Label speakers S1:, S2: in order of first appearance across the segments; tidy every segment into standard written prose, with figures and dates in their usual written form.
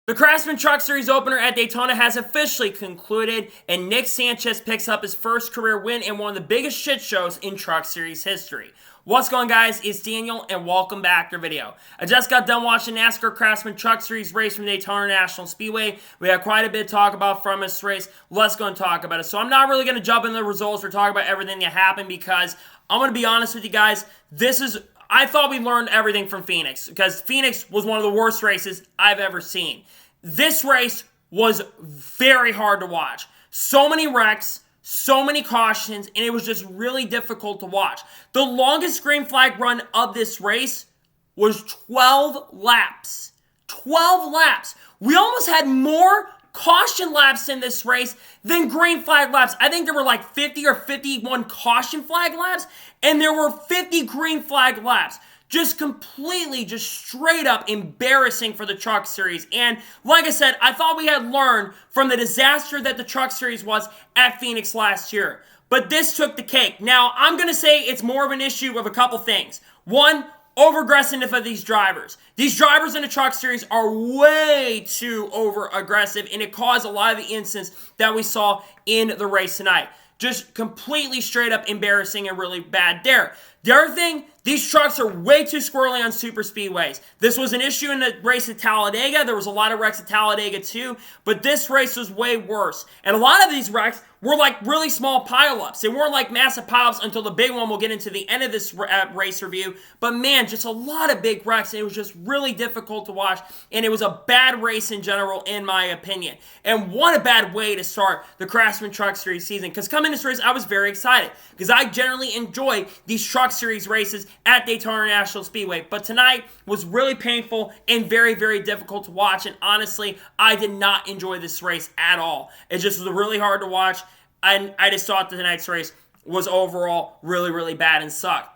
S1: The Craftsman Truck Series opener at Daytona has officially concluded, and Nick Sanchez picks up his first career win in one of the biggest shit shows in Truck Series history. What's going on, guys? It's Daniel, and welcome back to the video. I just got done watching NASCAR Craftsman Truck Series race from Daytona National Speedway. We had quite a bit to talk about from this race. Let's go and talk about it. So I'm not really going to jump into the results or talk about everything that happened because I'm going to be honest with you guys. I thought we learned everything from Phoenix because Phoenix was one of the worst races I've ever seen. This race was very hard to watch. So many wrecks, so many cautions, and it was just really difficult to watch. The longest green flag run of this race was 12 laps. 12 laps. We almost had more caution laps in this race than green flag laps. I think there were like 50 or 51 caution flag laps, and there were 50 green flag laps. Just completely, just straight up embarrassing for the Truck Series. And like I said, I thought we had learned from the disaster that the Truck Series was at Phoenix last year. But this took the cake. Now, I'm going to say it's more of an issue of a couple things. One, over-aggressiveness of these drivers. These drivers in the Truck Series are way too over-aggressive, and it caused a lot of the incidents that we saw in the race tonight. Just completely straight up embarrassing and really bad there. The other thing, these trucks are way too squirrely on super speedways. This was an issue in the race at Talladega. There was a lot of wrecks at Talladega too, but this race was way worse. And a lot of these wrecks were like really small pileups. They weren't like massive pileups until the big one we'll get into the end of this race review. But man, just a lot of big wrecks. And it was just really difficult to watch. And it was a bad race in general, in my opinion. And what a bad way to start the Craftsman Truck Series season. Because coming to this race, I was very excited. Because I generally enjoy these Truck Series races at Daytona National Speedway. But tonight was really painful and very, very difficult to watch. And honestly, I did not enjoy this race at all. It just was really hard to watch. And I just thought that tonight's race was overall really, really bad and sucked.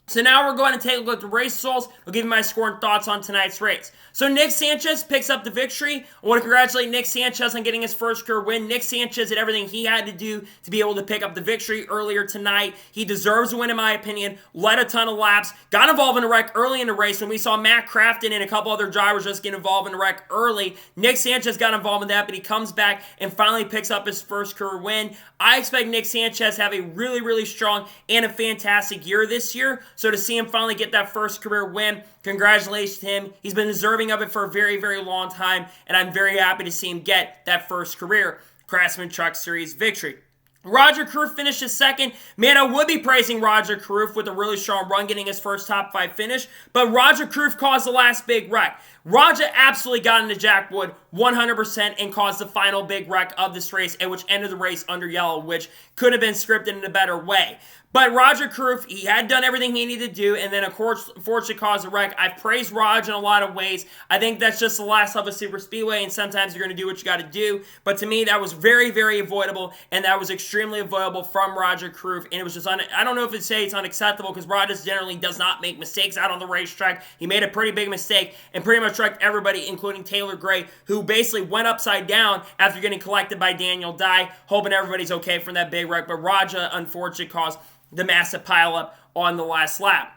S1: So now we're going to take a look at the race results. I'll give you my score and thoughts on tonight's race. So Nick Sanchez picks up the victory. I want to congratulate Nick Sanchez on getting his first career win. Nick Sanchez did everything he had to do to be able to pick up the victory earlier tonight. He deserves a win in my opinion. Led a ton of laps. Got involved in a wreck early in the race when we saw Matt Crafton and a couple other drivers just get involved in a wreck early. Nick Sanchez got involved in that, but he comes back and finally picks up his first career win. I expect Nick Sanchez to have a really, really strong and a fantastic year this year. So to see him finally get that first career win, congratulations to him. He's been deserving of it for a very, very long time, and I'm very happy to see him get that first career Craftsman Truck Series victory. Roger Carruth finishes second. Man, I would be praising Roger Carruth with a really strong run, getting his first top 5 finish, but Roger Carruth caused the last big wreck. Roger absolutely got into Jack Wood 100% and caused the final big wreck of this race, and which ended the race under yellow, which could have been scripted in a better way. But Roger Carruth, he had done everything he needed to do, and then, of course, unfortunately caused a wreck. I've praised Roger in a lot of ways. I think that's just the last of a super speedway, and sometimes you're going to do what you got to do. But to me, that was very, very avoidable, and that was extremely avoidable from Roger Carruth. And it was just, I don't know if it's unacceptable, because Roger generally does not make mistakes out on the racetrack. He made a pretty big mistake, and pretty much wrecked everybody, including Taylor Gray, who basically went upside down after getting collected by Daniel Dye, hoping everybody's okay from that big wreck. But Roger, unfortunately, caused the massive pileup on the last lap.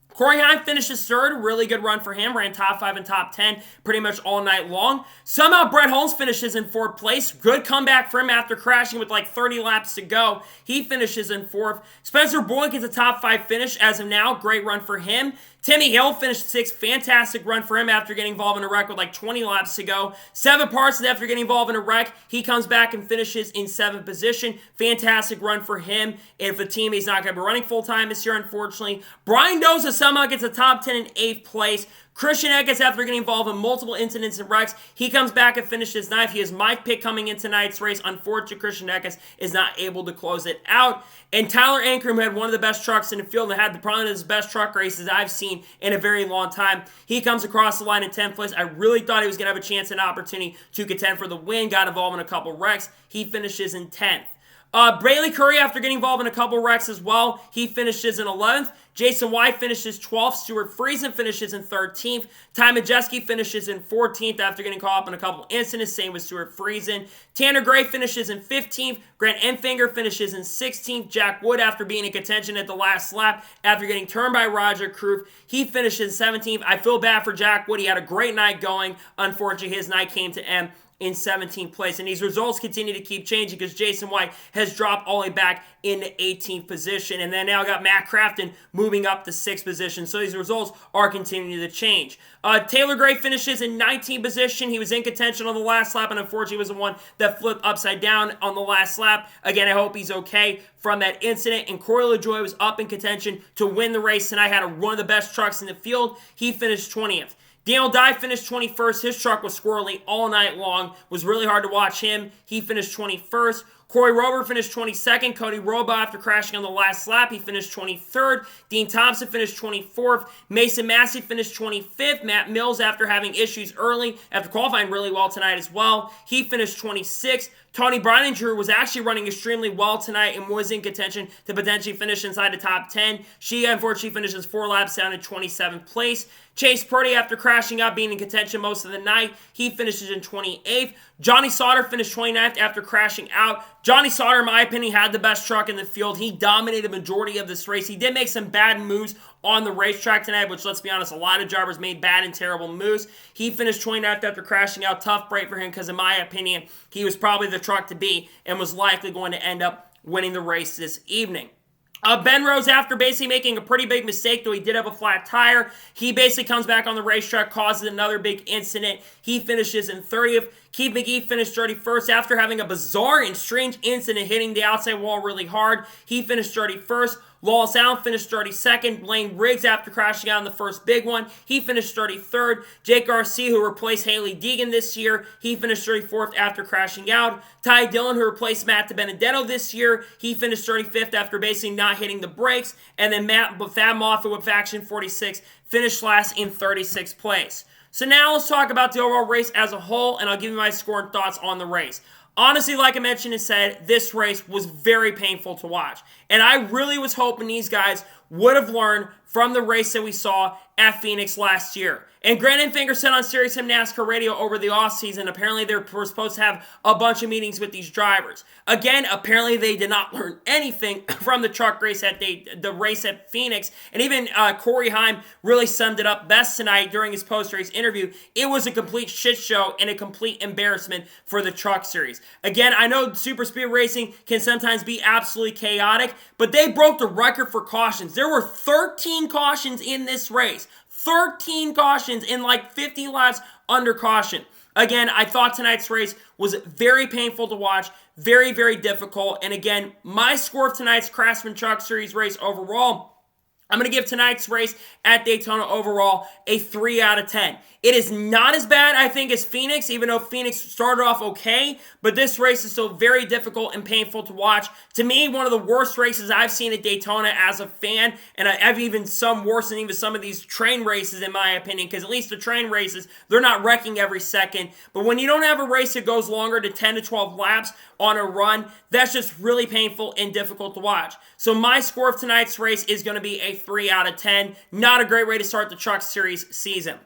S1: Corey Heim finishes third. Really good run for him. Ran top 5 and top 10 pretty much all night long. Somehow Brett Holmes finishes in 4th place. Good comeback for him after crashing with like 30 laps to go. He finishes in 4th. Spencer Boyd gets a top 5 finish as of now. Great run for him. Timmy Hill finished 6th. Fantastic run for him after getting involved in a wreck with like 20 laps to go. 7 Parsons after getting involved in a wreck. He comes back and finishes in 7th position. Fantastic run for him. If the team is not going to be running full-time this year, unfortunately. Brian Doza somehow gets a top 10 in 8th place. Christian Eckes, after getting involved in multiple incidents and wrecks, he comes back and finishes 9th. He is my pick coming in tonight's race. Unfortunately, Christian Eckes is not able to close it out. And Tyler Ankrum, who had one of the best trucks in the field and had probably his best truck races I've seen in a very long time, he comes across the line in 10th place. I really thought he was going to have a chance and opportunity to contend for the win. Got involved in a couple wrecks. He finishes in 10th. Braley Curry, after getting involved in a couple wrecks as well, he finishes in 11th. Jason White finishes 12th. Stuart Friesen finishes in 13th. Ty Majeski finishes in 14th after getting caught up in a couple incidents. Same with Stuart Friesen. Tanner Gray finishes in 15th. Grant Enfinger finishes in 16th. Jack Wood, after being in contention at the last lap, after getting turned by Roger Kruf, he finishes 17th. I feel bad for Jack Wood. He had a great night going. Unfortunately, his night came to end in 17th place. And these results continue to keep changing because Jason White has dropped all the way back into 18th position. And then now got Matt Crafton moving up to 6th position. So these results are continuing to change. Taylor Gray finishes in 19th position. He was in contention on the last lap and unfortunately was the one that flipped upside down on the last lap. Again, I hope he's okay from that incident. And Corey LaJoie was up in contention to win the race tonight. Had one of the best trucks in the field. He finished 20th. Daniel Dye finished 21st. His truck was squirrely all night long. Was really hard to watch him. He finished 21st. Corey Rober finished 22nd. Cody Roba, after crashing on the last lap, he finished 23rd. Dean Thompson finished 24th. Mason Massey finished 25th. Matt Mills, after having issues early, after qualifying really well tonight as well, he finished 26th. Tony Brininger was actually running extremely well tonight and was in contention to potentially finish inside the top 10. She unfortunately finishes 4 laps down in 27th place. Chase Purdy, after crashing out, being in contention most of the night, he finishes in 28th. Johnny Sauter finished 29th after crashing out. Johnny Sauter, in my opinion, had the best truck in the field. He dominated the majority of this race. He did make some bad moves on the racetrack tonight, which, let's be honest, a lot of drivers made bad and terrible moves. He finished 29th after crashing out. Tough break for him because, in my opinion, he was probably the truck to beat and was likely going to end up winning the race this evening. Ben Rose, after basically making a pretty big mistake, though he did have a flat tire, he basically comes back on the racetrack, causes another big incident. He finishes in 30th. Keith McGee finished 31st after having a bizarre and strange incident hitting the outside wall really hard. He finished 31st. Lawless Allen finished 32nd. Blaine Riggs, after crashing out in the first big one, he finished 33rd. Jake Garcia, who replaced Haley Deegan this year, he finished 34th after crashing out. Ty Dillon, who replaced Matt DiBenedetto this year, he finished 35th after basically not hitting the brakes. And then Thad Moffitt with Faction 46 finished last in 36th place. So now let's talk about the overall race as a whole, and I'll give you my score and thoughts on the race. Honestly, like I mentioned and said, this race was very painful to watch. And I really was hoping these guys would have learned from the race that we saw at Phoenix last year. And Grant Enfinger said on Sirius XM NASCAR Radio over the offseason, apparently they were supposed to have a bunch of meetings with these drivers. Again, apparently they did not learn anything from the truck race at the race at Phoenix. And even Corey Heim really summed it up best tonight during his post-race interview. It was a complete shit show and a complete embarrassment for the truck series. Again, I know super speed racing can sometimes be absolutely chaotic, but they broke the record for cautions. There were 13 cautions in this race. 13 cautions in like 50 laps under caution. Again, I thought tonight's race was very painful to watch, very, very difficult. And again, my score of tonight's Craftsman Truck Series race overall, I'm going to give tonight's race at Daytona overall a 3 out of 10. It is not as bad, I think, as Phoenix, even though Phoenix started off okay, but this race is still very difficult and painful to watch. To me, one of the worst races I've seen at Daytona as a fan, and I've even some worse than even some of these train races, in my opinion, because at least the train races, they're not wrecking every second. But when you don't have a race that goes longer than 10 to 12 laps on a run, that's just really painful and difficult to watch. So my score of tonight's race is going to be a 3 out of 10. Not a great way to start the Truck Series season.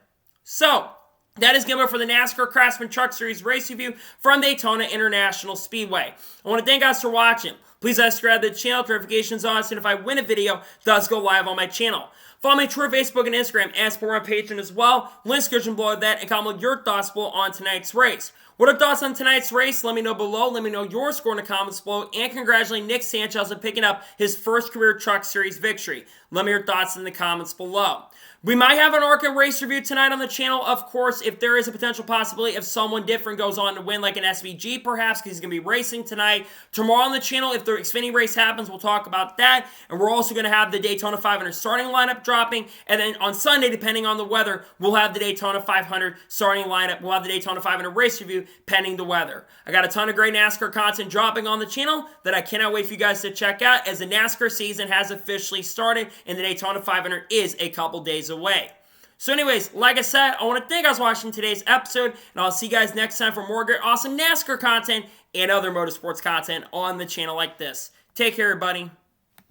S1: So, that is going to be for the NASCAR Craftsman Truck Series race review from Daytona International Speedway. I want to thank you guys for watching. Please subscribe to the channel, notifications on, and if I win a video, it does go live on my channel. Follow me on Twitter, Facebook, and Instagram, and support my Patreon as well. Link description below that, and comment your thoughts below on tonight's race. What are thoughts on tonight's race? Let me know below. Let me know your score in the comments below. And congratulate Nick Sanchez on picking up his first career Truck Series victory. Let me know your thoughts in the comments below. We might have an ARCA race review tonight on the channel, of course, if there is a potential possibility if someone different goes on to win, like an SVG perhaps, because he's going to be racing tonight. Tomorrow on the channel, if the Xfinity race happens, we'll talk about that. And we're also going to have the Daytona 500 starting lineup dropping. And then on Sunday, depending on the weather, we'll have the Daytona 500 starting lineup. We'll have the Daytona 500 race review pending the weather. I got a ton of great NASCAR content dropping on the channel that I cannot wait for you guys to check out, as the NASCAR season has officially started and the Daytona 500 is a couple days away. So anyways, like I said, I want to thank you guys for watching today's episode, and I'll see you guys next time for more great, awesome NASCAR content and other motorsports content on the channel like this. Take care, everybody.